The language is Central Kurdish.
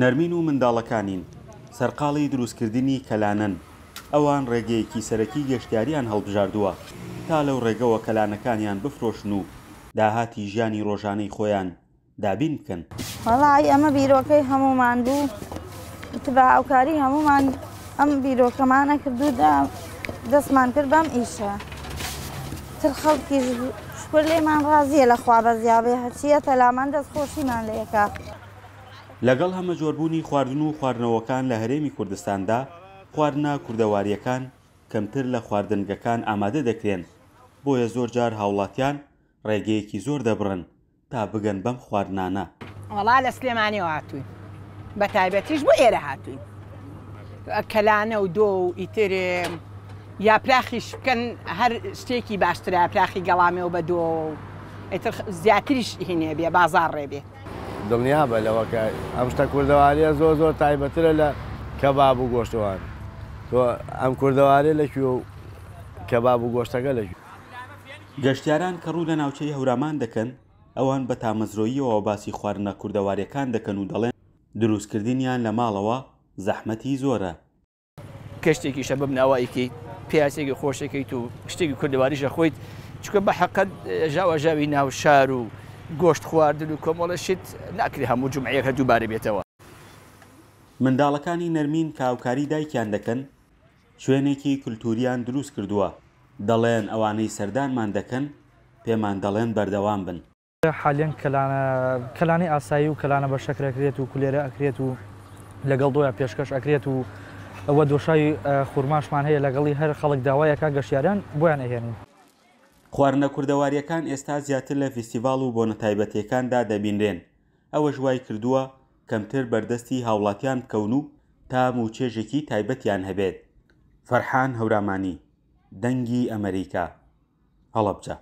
نەرمین و منداڵەکانین سەرقاڵی دروستکردنی کەلانن. ئەوان ڕێگەیەکی سەرەکی گەشتیاریان هەڵبژاردووە تا لەو ڕێگەوە کەلانەکانیان بفرۆشن و داهاتی ژیانی ڕۆژانەی خۆیان دابین بکەن. وەڵای ئەمە بیرۆکەی هەمومان بوو، تباوکاری هەمومان ئەم بیرۆکەمانە کردوودا دەستمان کرد بەم ئیشە. تر خەڵکیش شکر لێمان ڕازیە لە خوا بەزیابێ هەرچیە تەلامان دەستخۆشیمان لێکا. لەگەڵ هەمە جۆربوونی خواردن و خواردنەوەکان لە هەرێمی کوردستاندا خواردنە کوردەواریەکان کەمتر لە خواردنگەکان ئامادە دەکرێن، بۆیە زۆر جار هاوڵاتیان ڕێگەیەکی زۆر دەبڕن تا بگەن بەم خواردنانە. وەڵا لە سلێمانیەوە هاتووین، بە تایبەتیش بۆ ئێرە هاتووین. کەلانە و دۆ و ئیتر یا پراخیش بکەن، هەر شتێکی باشترە، پراخی گەڵامێ و بە دۆ ئیتر زیاتریش هینێ بێ بازار ڕێبێ. دڵنیا بە لەوەکە ئەم شتە کوردەواریە زۆر زۆر تایبەترە لە کەباب و گۆشتەوان. تۆ ئەم کوردەوارێ لەکوێ و کەباب و گۆشتەکە لەکوێ؟ گەشتیاران کە ڕوو لە ناوچەی هەورامان دەکەن ئەوان بە تامەزرۆییەوە باسی خواردنە کوردەواریەکان دەکەن و دەڵێن دروستکردنیان لە ماڵەوە زەحمەتی زۆرە. کەشتێکیشە ببنەوەیکی پیاسێکی خۆشەکەیت و شتێکی کوردەواریشە خۆیت، چکە بە حەقەت ژاوەژاوی ناو شار و گۆشت خواردن و کۆمەڵەشت ناکری هەموو جمعەیەکە دووبارە بێتەوە. منداڵەکانی نەرمین کاوکاری دایکیان دەکەن، شوێنێکی کولتوریان دروست کردووە. دەڵێن ئەوانەی سەردانمان دەکەن پێمان دەڵێن بەردەوام بن. حالیان کەلانی ئاسایی و کەلانە بە شەکر ئەکرێت و کولێرە ئەکرێت و لەگەڵ دۆیان پێشکەش ئەکرێت و ئەوە دۆشای خوورماشمان هەیە لەگەڵی هەر خەڵک داوایەکە گەشتیاران بۆیان ئەهێنین. خواردنە کوردەواریەکان ئێستا زیاتر لە فیستیڤاڵ و بۆنە تایبەتیەکاندا دەبینرێن. ئەوە ژوای کردووە کەمتر بەردەستی هاوڵاتیان بکەون و تا موچێژێکی تایبەتیان هەبێت. فەرحان هەورامانی، دەنگی ئەمریکا، هەڵەبجە.